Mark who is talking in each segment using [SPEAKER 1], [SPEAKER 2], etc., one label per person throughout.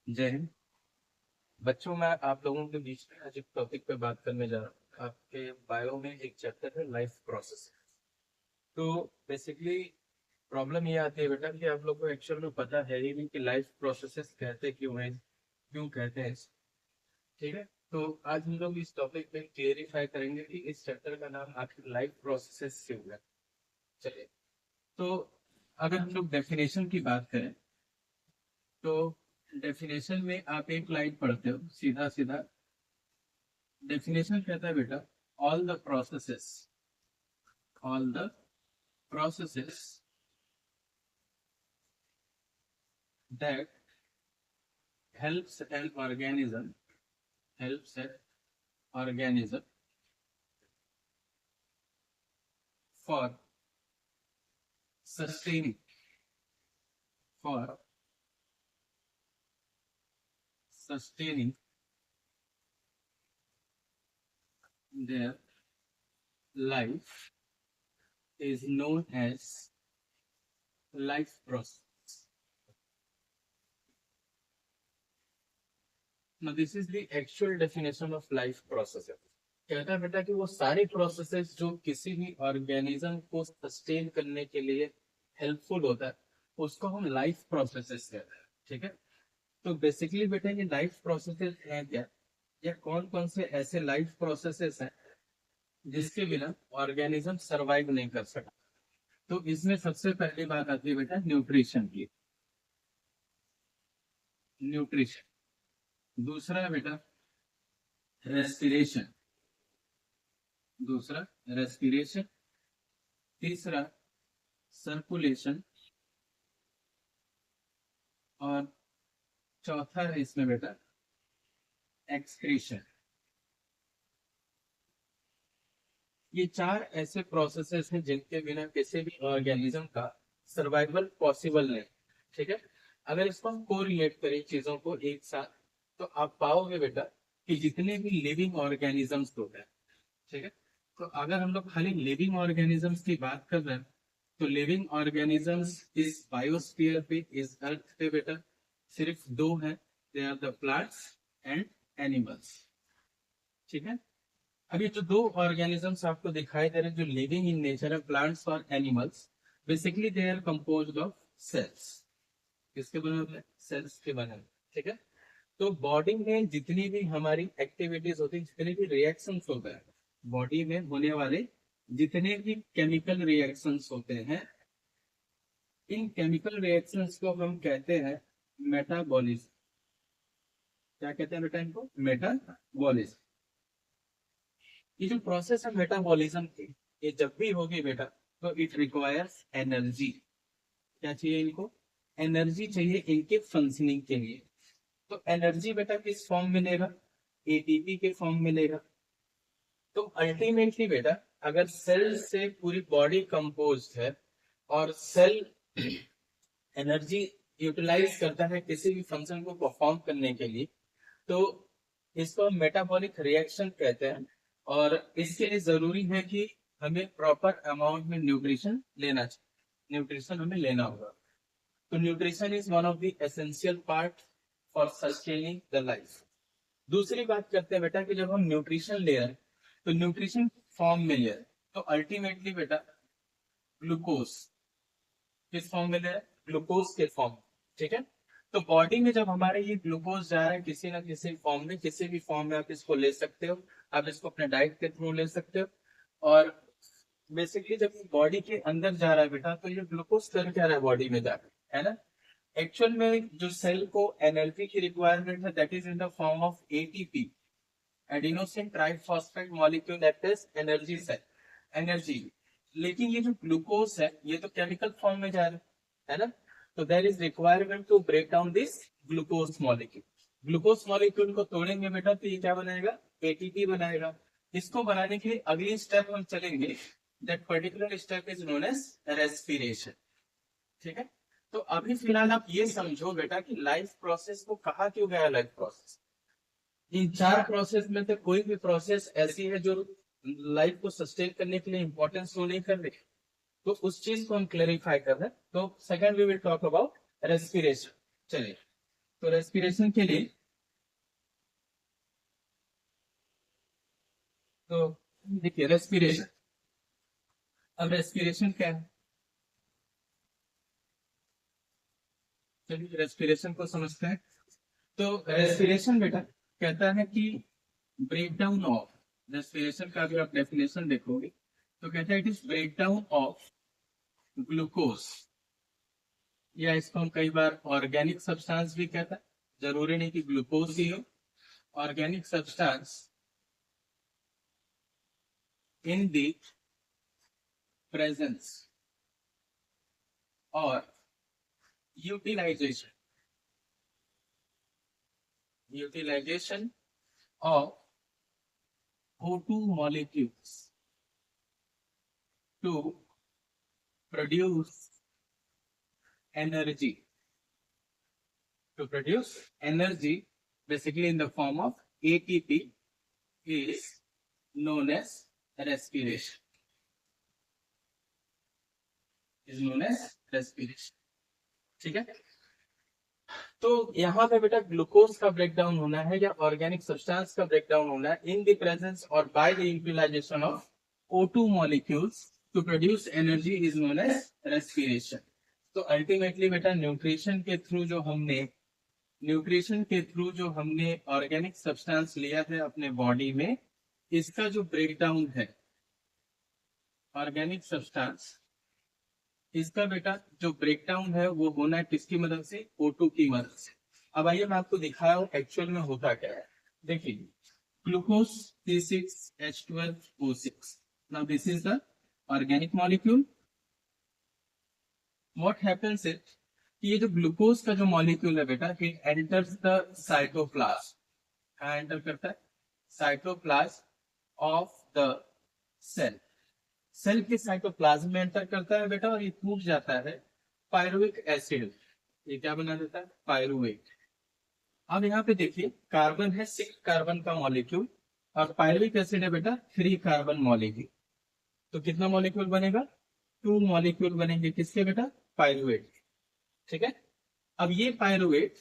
[SPEAKER 1] जय हिंद। बच्चों, मैं आप लोगों के बीच में आज एक टॉपिक पे बात करने जा रहा हूँ। आपके बायो में एक चैप्टर है लाइफ प्रोसेस। तो बेसिकली प्रॉब्लम ये आती है बेटा कि आप लोग को एक्चुअल में पता है ही नहीं कि लाइफ प्रोसेसेस कहते क्यों हैं, क्यों कहते हैं इसे। ठीक है। तो आज हम लोग इस टॉपिक पे क्लियरिफाई करेंगे कि इस चैप्टर का नाम आखिर लाइफ प्रोसेसेस क्यों है। चलिए, तो अगर हम लोग डेफिनेशन की बात करें तो डेफिनेशन में आप एक लाइन पढ़ते हो सीधा सीधा। डेफिनेशन कहता है बेटा, all the processes all the processes that helps an organism for sustaining for sustaining their life is known as life process. Now this is the actual definition of life processes. कहता है बेटा कि वो सारे processes जो किसी भी organism को सस्टेन करने के लिए हेल्पफुल होता है उसको हम लाइफ प्रोसेसेस कहते हैं। ठीक है। तो बेसिकली बेटा ये लाइफ प्रोसेसेस हैं क्या, या कौन कौन से ऐसे लाइफ प्रोसेसेस हैं जिसके बिना ऑर्गेनिज्म सरवाइव नहीं कर सकता। तो इसमें सबसे पहली बात आती है बेटा न्यूट्रिशन की। न्यूट्रिशन। दूसरा है बेटा रेस्पिरेशन। दूसरा रेस्पिरेशन। तीसरा सर्कुलेशन। और चौथा है इसमें बेटा एक्सक्रीशन। ये चार ऐसे प्रोसेसेस हैं जिनके बिना किसी भी ऑर्गेनिज्म का सर्वाइवल पॉसिबल नहीं। ठीक है। अगर इसको हम कोरिलेट करें चीजों को एक साथ तो आप पाओगे बेटा कि जितने भी लिविंग ऑर्गेनिजम्स होते हैं, ठीक है, तो अगर हम लोग खाली लिविंग ऑर्गेनिजम्स की बात कर रहे हैं तो लिविंग ऑर्गेनिजम्स इस बायोस्फीयर पे, इस अर्थ पे बेटा सिर्फ दो हैं। They are the plants and animals. ठीक है। अभी जो दो ऑर्गेनिजम्स आपको दिखाई दे रहे हैं जो लिविंग इन नेचर है, प्लांट्स और animals, basically they are composed of cells. किसके बने होते हैं? सेल्स के बने होते हैं। ठीक है। तो बॉडी में जितनी भी हमारी एक्टिविटीज होती है, जितने भी रिएक्शंस होते हैं, बॉडी में होने वाले जितने भी केमिकल रिएक्शंस होते हैं, इन केमिकल रिएक्शंस को हम कहते हैं मेटाबॉलिज्म। क्या कहते हैं बेटा इनको? मेटाबॉलिज्म। ये जो प्रोसेस है मेटाबॉलिज्म की, ये जब भी होगी बेटा तो इट रिक्वायर्स एनर्जी। क्या चाहिए इनको? एनर्जी चाहिए इनके फंक्शनिंग के लिए। तो एनर्जी बेटा किस फॉर्म में मिलेगा? एटीपी के फॉर्म में मिलेगा। तो अल्टीमेटली बेटा अगर सेल से पूरी बॉडी कंपोज है और सेल एनर्जी यूटिलाइज करता है किसी भी फंक्शन को परफॉर्म करने के लिए, तो इसको मेटाबॉलिक रिएक्शन कहते हैं। और इसके लिए जरूरी है कि हमें प्रॉपर अमाउंट में न्यूट्रिशन लेना चाहिए। न्यूट्रिशन हमें लेना होगा। तो nutrition is one of the essential part for sustaining the life. दूसरी बात करते हैं बेटा कि जब हम न्यूट्रिशन ले रहे हैं तो न्यूट्रिशन फॉर्म में ले रहे हैं तो अल्टीमेटली बेटा ग्लूकोज किस फॉर्म में ले रहे हैं? ग्लूकोज के फॉर्म। ठीक है। तो बॉडी में जब हमारे ये ग्लूकोज जा रहा है किसी ना किसी फॉर्म में, किसी भी फॉर्म में आप इसको ले सकते हो। आप इसको अपने डाइट के थ्रू ले सकते हो। और बेसिकली जब बॉडी के अंदर जा रहा है बेटा तो ये ग्लूकोज कर क्या रहा है बॉडी में जाकर, है ना। एक्चुअल में जो सेल को एनर्जी की रिक्वायरमेंट है that is in the form of ATP, adenosine triphosphate molecule that is energy cell, energy. लेकिन ये जो ग्लूकोज है ये तो केमिकल फॉर्म में जा रहा है ना। तो there is requirement to break down this glucose molecule. Glucose molecule को तोड़ेंगे बेटा तो ये क्या बनाएगा? एटीपी बनाएगा। इसको बनाने के लिए अगली स्टेप हम चलेंगे। That particular step is known as respiration. ठीक है। तो अभी फिलहाल आप ये समझो बेटा कि लाइफ प्रोसेस को कहा क्यों गया लाइफ प्रोसेस। इन चार प्रोसेस में से कोई भी प्रोसेस ऐसी है जो लाइफ को सस्टेन करने के लिए इंपॉर्टेंस शो नहीं कर रही, तो उस चीज को हम क्लेरिफाई कर रहे हैं। तो second we will talk about respiration. चलिए, तो रेस्पिरेशन के लिए तो देखिए रेस्पिरेशन, अब रेस्पिरेशन क्या है, चलिए रेस्पिरेशन को समझते हैं। तो रेस्पिरेशन बेटा कहता है कि ब्रेक डाउन ऑफ, रेस्पिरेशन का अगर आप डेफिनेशन देखोगे तो कहता है it is break down of glucose, या इसको हम कई बार ऑर्गेनिक सब्सटेंस भी कहता है, जरूरी नहीं कि ग्लूकोज ही हो, organic substance in the presence और utilisation of O2 molecules to produce energy, basically in the form of ATP, is known as respiration, ठीक है। तो यहाँ पे बेटा ग्लूकोज का ब्रेकडाउन होना है या ऑर्गेनिक सब्सटेंस का ब्रेकडाउन होना है इन द प्रेजेंस और by the utilization of O2 molecules to produce energy is known as respiration. तो अल्टीमेटली बेटा न्यूट्रिशन के थ्रू जो हमने ऑर्गेनिक सब्सटेंस लिया है अपने बॉडी में, इसका जो ब्रेकडाउन है ऑर्गेनिक सब्सटेंस, इसका बेटा जो ब्रेकडाउन है वो होना है किसकी मदद से, O2 की मदद से। अब आइए मैं आपको दिखाया हूं एक्चुअल में होता क्या है। देखिए glucose C6H12O6, now this is the organic molecule. What happens is कि ये जो ग्लूकोज का जो मॉलिक्यूल है बेटा, इट एंटर्स द साइटोप्लाज्म, कहां एंटर करता है, cytoplasm of the cell, cell के साइटोप्लाज्म में एंटर करता है बेटा, और ये टूट जाता है पायरुविक एसिड, ये क्या बना देता है, पायरुवेट। अब यहाँ पे देखिए कार्बन है 6 कार्बन का मॉलिक्यूल और पायरुविक एसिड है बेटा 3 कार्बन मॉलिक्यूल, तो कितना मॉलिक्यूल बनेगा, 2 मॉलिक्यूल बनेंगे किसके बेटा, पायरुवेट, ठीक है। अब ये pyruvate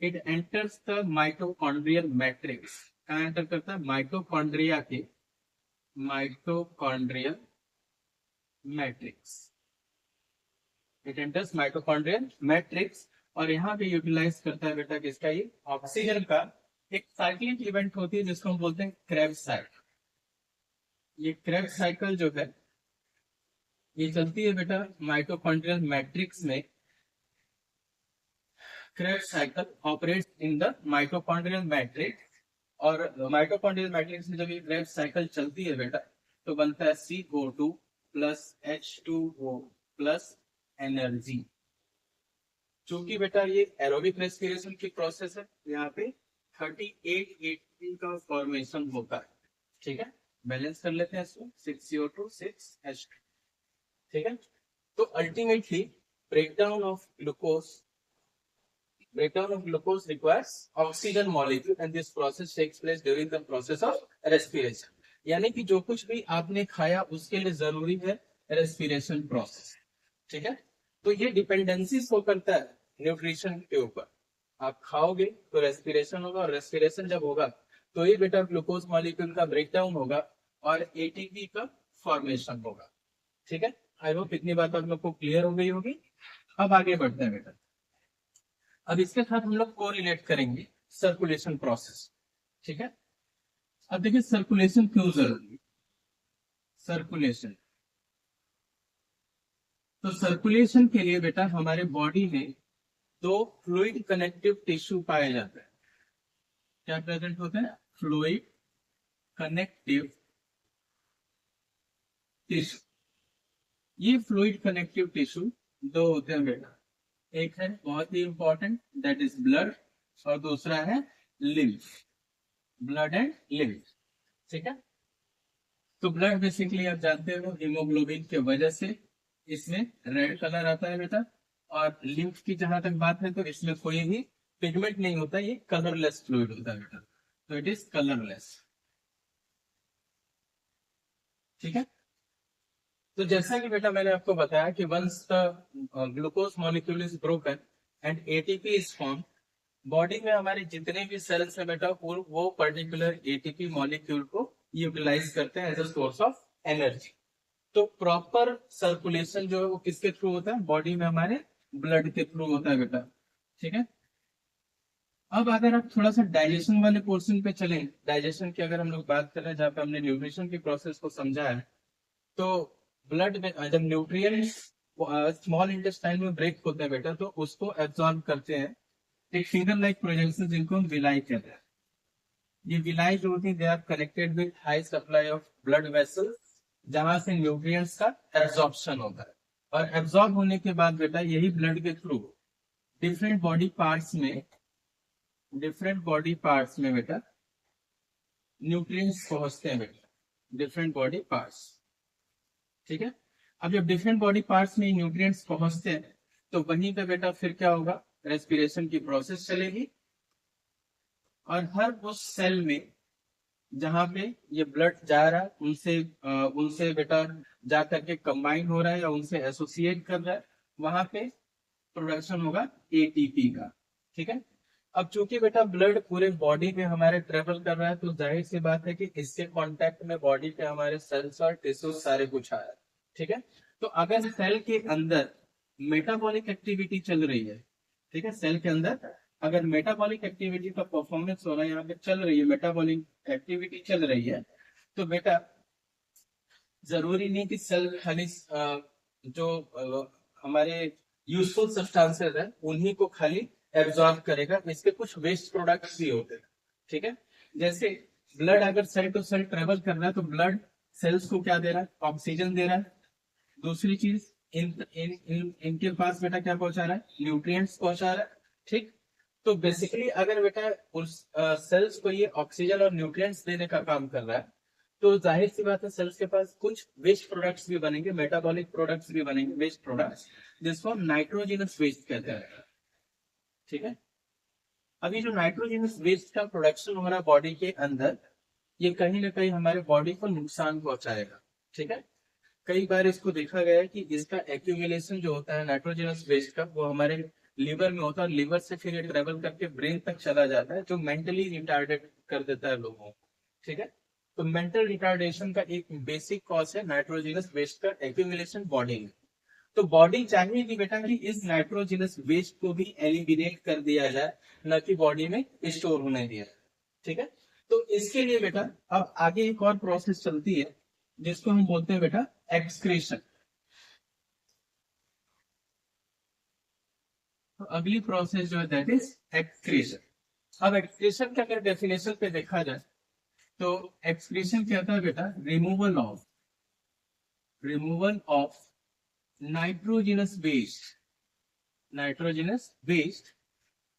[SPEAKER 1] it enters the mitochondrial matrix, कहां एंटर करता है, mitochondrial matrix, it enters mitochondrial matrix, और यहाँ पे यूटिलाइज करता है बेटा किसका, ये ऑक्सीजन का। एक साइक्लिक इवेंट होती है जिसको हम बोलते हैं क्रेब्स साइकिल। ये क्रेब्स साइकिल जो है ये चलती है बेटा माइटोकॉन्ड्रियल मैट्रिक्स में। Krebs cycle operates in the mitochondrial matrix, और माइटोकॉन्ड्रियल मैट्रिक्स में जब ये क्रेब्स साइकिल चलती है बेटा तो बनता है CO2 plus H2O plus energy, चूंकि बेटा ये एरोबिक रेस्पिरेशन की प्रोसेस है, यहाँ पे 38 ATP का फॉर्मेशन होता है, ठीक है। बैलेंस कर लेते हैं इसको, 6CO2 6H2, ठीक है। तो ultimately breakdown of glucose requires oxygen molecule and this process takes place during the process of respiration, यानी कि जो कुछ भी आपने खाया उसके लिए जरूरी है रेस्पिरेशन प्रोसेस, ठीक है। तो ये डिपेंडेंसी शो करता है न्यूट्रिशन के ऊपर, आप खाओगे तो रेस्पिरेशन होगा, और रेस्पिरेशन जब होगा तो ये बेटा ग्लूकोज मॉलिक्यूल का ब्रेकडाउन होगा और एटीपी का फॉर्मेशन होगा, ठीक है। आई होप इतनी बात आप लोग को क्लियर हो गई होगी। अब आगे बढ़ते हैं बेटा, अब इसके साथ हम लोग कोरिलेट करेंगे सर्कुलेशन प्रोसेस, ठीक है। अब देखिए सर्कुलेशन क्यों जरूरी, सर्कुलेशन, तो सर्कुलेशन के लिए बेटा हमारे बॉडी में 2 फ्लूइड कनेक्टिव टिश्यू पाए जाते हैं, क्या प्रेजेंट होते हैं, फ्लूइड कनेक्टिव टिश्यू। ये फ्लूइड कनेक्टिव टिश्यू 2 होते हैं बेटा, एक है बहुत ही इंपॉर्टेंट दैट इज ब्लड, और दूसरा है लिम्फ, ब्लड एंड लिम्फ, ठीक है। तो ब्लड बेसिकली आप जानते हो हीमोग्लोबिन के वजह से इसमें रेड कलर आता है बेटा, और लिम्फ की जहां तक बात है तो इसमें कोई भी पिगमेंट नहीं होता, ये कलरलेस फ्लूइड होता है बेटा, तो इट इज कलरलेस, ठीक है। तो जैसा कि बेटा मैंने आपको बताया कि once the glucose molecule is broken and ATP is form, body में हमारे जितने भी सेल्स है बेटा वो पर्टिकुलर एटीपी मॉलिक्यूल को यूटिलाइज करते हैं as a source of energy. तो प्रॉपर सर्कुलेशन जो है वो किसके थ्रू होता है, बॉडी में हमारे ब्लड के थ्रू होता है बेटा। ठीक है। अब अगर आप थोड़ा सा डाइजेशन वाले पोर्शन पे चलें, डाइजेशन की अगर हम लोग बात करें जहाँ पे हमने न्यूट्रिशन की प्रोसेस को समझा है, तो ब्लड में जब न्यूट्रिएंट्स स्मॉल इंटेस्टाइन में ब्रेक होते हैं बेटा, तो उसको एब्जॉर्ब करते हैं एक फिंगर लाइक प्रोजेक्शन जिनको हम विलाई कहते हैं। ये विलाई जो होती है they are connected with high supply of blood vessel, जहां से न्यूट्रिएंट्स का एब्जॉर्प्शन होता है। और एब्जॉर्ब होने के बाद बेटा यही ब्लड के थ्रू डिफरेंट बॉडी पार्ट्स में बेटा न्यूट्रिएंट्स पहुंचते हैं बेटा, डिफरेंट बॉडी पार्ट्स। ठीक है। अब जब डिफरेंट बॉडी पार्ट्स में न्यूट्रिएंट्स पहुंचते हैं तो वहीं पे बेटा फिर क्या होगा, रेस्पिरेशन की प्रोसेस चलेगी और हर उस सेल में जहां पे ये ब्लड जा रहा है उनसे बेटा जा करके कंबाइन हो रहा है या उनसे एसोसिएट कर रहा है, वहां पे प्रोडक्शन होगा एटीपी का। ठीक है। अब चूंकि बेटा ब्लड पूरे बॉडी में हमारे ट्रेवल कर रहा है, तो जाहिर सी बात है कि इसके कांटेक्ट में बॉडी के हमारे सेल्स और टिश्यूज सारे कुछ आया। ठीक है। तो अगर सेल के अंदर मेटाबॉलिक एक्टिविटी चल रही है, ठीक है, सेल के अंदर अगर मेटाबॉलिक एक्टिविटी का परफॉर्मेंस हो रहा है, यहाँ पे चल रही है, मेटाबॉलिक एक्टिविटी चल रही है, तो बेटा जरूरी नहीं कि सेल खाली जो हमारे यूजफुल सब्सटेंसेस है उन्हीं को खाली एब्जॉर्ब करेगा, इसके कुछ वेस्ट प्रोडक्ट्स भी होते हैं। ठीक है। जैसे ब्लड अगर सेल टू सेल ट्रेवल कर रहा है तो ब्लड सेल्स को क्या दे रहा है, ऑक्सीजन दे रहा है। दूसरी चीज इनके पास बेटा क्या पहुंचा रहा है, न्यूट्रिएंट्स पहुंचा रहा है। ठीक। तो बेसिकली अगर बेटा उस सेल्स को ये ऑक्सीजन और न्यूट्रिएंट्स देने का काम कर रहा है, तो जाहिर सी बात है सेल्स के पास कुछ वेस्ट प्रोडक्ट्स भी बनेंगे, मेटाबॉलिक प्रोडक्ट्स भी बनेंगे, वेस्ट प्रोडक्ट्स, जिसको हम नाइट्रोजिनस वेस्ट कहते हैं। ठीक है। अभी जो नाइट्रोजिनस वेस्ट का प्रोडक्शन हो रहा है बॉडी के अंदर, ये कहीं ना कहीं हमारे बॉडी को नुकसान पहुंचाएगा। ठीक है। कई बार इसको देखा गया है कि इसका एक्यूमुलेशन जो होता है नाइट्रोजनस वेस्ट का, वो हमारे लीवर में होता है, लीवर से फिर ये ट्रेवल करके ब्रेन तक चला जाता है, जो मेंटली रिटार्डेड कर देता है लोगों को। ठीक है। तो मेंटल रिटार्डेशन का एक बेसिक कॉज है नाइट्रोजनस वेस्ट का एक्यूमुलेशन बॉडी में। तो बॉडी चाहेगी बेटा कि इस नाइट्रोजनस वेस्ट को भी एलिमिनेट कर दिया जाए, न कि बॉडी में स्टोर होने दिया। ठीक है। तो इसके लिए बेटा अब आगे एक और प्रोसेस चलती है जिसको हम बोलते हैं बेटा एक्सक्रीशन। तो अगली प्रोसेस जो है दैट इज एक्सक्रीशन। अब एक्सक्रीशन का अगर डेफिनेशन पे देखा जाए तो एक्सक्रीशन क्या होता है बेटा, removal of nitrogenous waste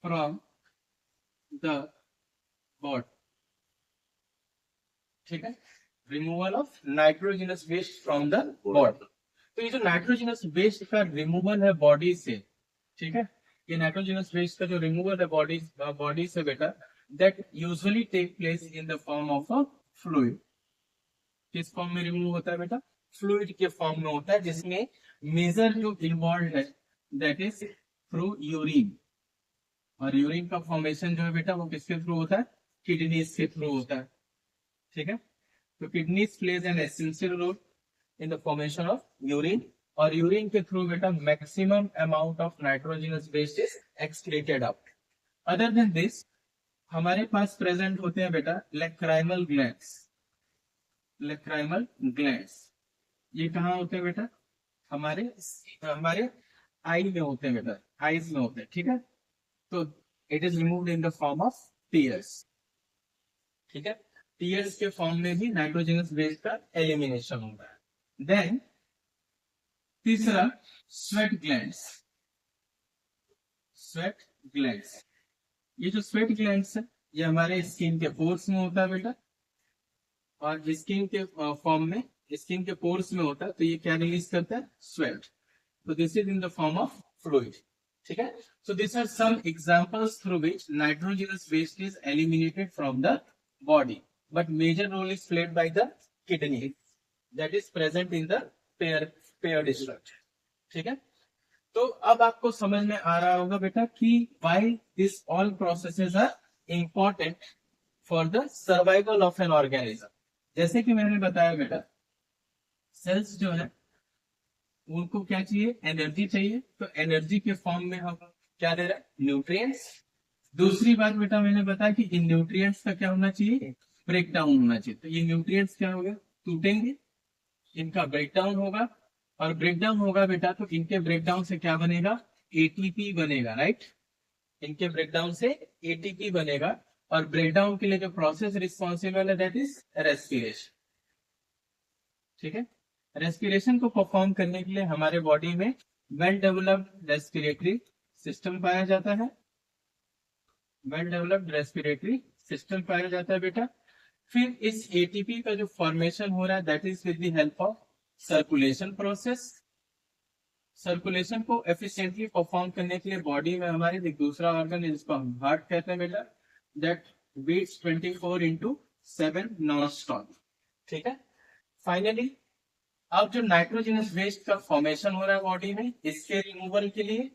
[SPEAKER 1] from the body. ठीक है। Removal of nitrogenous waste from the body. तो ये जो नाइट्रोजनस वेस्ट का रिमूवल है बॉडी से, ठीक है, ये नाइट्रोजनस वेस्ट का जो रिमूवल है बॉडी से बेटा, that usually take place in the form of a fluid. किस फॉर्म में रिमूव होता है बेटा, फ्लूइड के फॉर्म में होता है, जिसमें मेजर जो इन्वॉल्व है दैट इज थ्रू यूरिन। और यूरिन का फॉर्मेशन जो है बेटा वो किसके थ्रू होता है, किडनीज के थ्रू होता है। ठीक है। तो kidneys plays an essential role in the formation of urine, और यूरिन के थ्रू बेटा maximum amount of nitrogenous waste is excreted out. Other than this हमारे पास प्रेजेंट होते हैं बेटा लेक्राइमल ग्लैंड्स। ये कहाँ होते हैं बेटा, हमारे हमारे आई में होते हैं बेटा, आईज में होते हैं। ठीक है। तो it is removed in the form of tears. ठीक है। टीयर्स के फॉर्म में भी नाइट्रोजनस वेस्ट का एलिमिनेशन होता है। देन तीसरा स्वेट ग्लैंड्स। ये जो स्वेट ग्लैंड्स है ये हमारे स्किन के पोर्स में होता है बेटा, और स्किन के फॉर्म में, स्किन के पोर्स में होता है, तो ये क्या रिलीज करता है, स्वेट। तो this is in the form of fluid. ठीक है। So this are some examples through which nitrogenous waste is eliminated from the body, but major role is played by the kidney that is present in the paired structure. ठीक है। तो अब आपको समझ में आ रहा होगा बेटा कि why this all processes are important for the survival of an organism. जैसे कि मैंने बताया बेटा, सेल्स जो है उनको क्या चाहिए, एनर्जी चाहिए। तो एनर्जी के फॉर्म में हम क्या दे रहे हैं, न्यूट्रिएंट्स। दूसरी बात बेटा मैंने बताया कि इन न्यूट्रिएंट्स का क्या होना चाहिए, ब्रेक डाउन होना चाहिए। तो ये न्यूट्रिएंट्स क्या होगा, टूटेंगे, इनका ब्रेकडाउन होगा। और ब्रेकडाउन होगा बेटा तो इनके ब्रेकडाउन से क्या बनेगा, एटीपी बनेगा, राइट। इनके ब्रेकडाउन से एटीपी बनेगा। और ब्रेकडाउन के लिए जो प्रोसेस रिस्पॉन्सिबल है दैट इज रेस्पिरेशन। ठीक है, रेस्पिरेशन को परफॉर्म करने के लिए हमारे बॉडी में वेल डेवलप्ड रेस्पिरेटरी सिस्टम पाया जाता है। वेल डेवलप्ड रेस्पिरेटरी सिस्टम पाया जाता है बेटा। फिर इस एटीपी का जो फॉर्मेशन हो रहा है that is with the help of circulation process. Circulation को एफिशिएंटली परफॉर्म करने के लिए बॉडी में हमारे एक दूसरा ऑर्गन है जिसको हम हार्ट कहते हैं बेटा, दैट बीट्स 24/7 नॉन स्टॉप। ठीक है, फाइनली अब जो नाइट्रोजनस वेस्ट का फॉर्मेशन हो रहा है बॉडी में, इसके रिमूवल के लिए,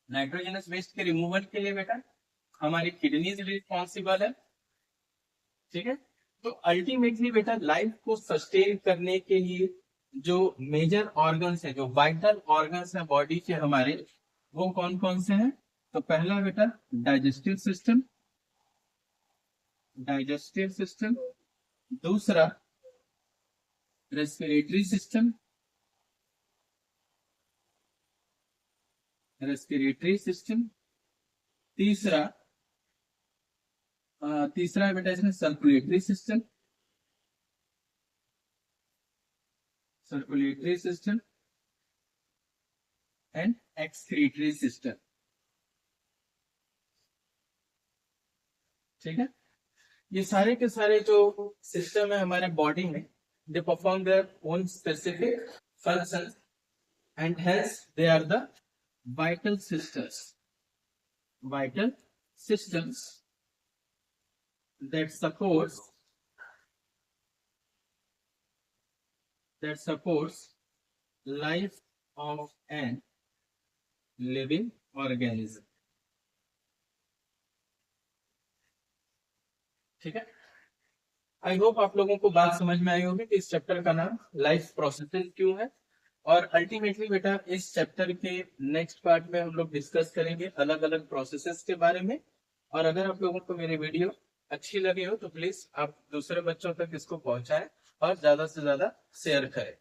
[SPEAKER 1] नाइट्रोजनस वेस्ट के रिमूवल के लिए बेटा हमारी किडनीज रिस्पॉन्सिबल है। ठीक है, तो अल्टीमेटली बेटा लाइफ को सस्टेन करने के लिए जो मेजर ऑर्गन्स है, जो वाइटल ऑर्गन्स है बॉडी के हमारे, वो कौन कौन से हैं। तो पहला बेटा डाइजेस्टिव सिस्टम, डाइजेस्टिव सिस्टम। दूसरा रेस्पिरेटरी सिस्टम, रेस्पिरेटरी सिस्टम। तीसरा तीसरा बेटा इसमें circulatory system, circulatory system and excretory system. ठीक है, ये सारे के सारे जो सिस्टम है हमारे बॉडी में, they perform their own specific function and hence they are the vital systems, vital systems that supports life of an living organism। ठीक है, आई होप आप लोगों को बात समझ में आई होगी कि इस चैप्टर का नाम लाइफ प्रोसेसेस क्यों है। और अल्टीमेटली बेटा इस चैप्टर के नेक्स्ट पार्ट में हम लोग डिस्कस करेंगे अलग अलग प्रोसेसेस के बारे में। और अगर आप लोगों को मेरी वीडियो अच्छी लगी हो तो प्लीज आप दूसरे बच्चों तक इसको पहुंचाएं और ज्यादा से ज्यादा शेयर करें।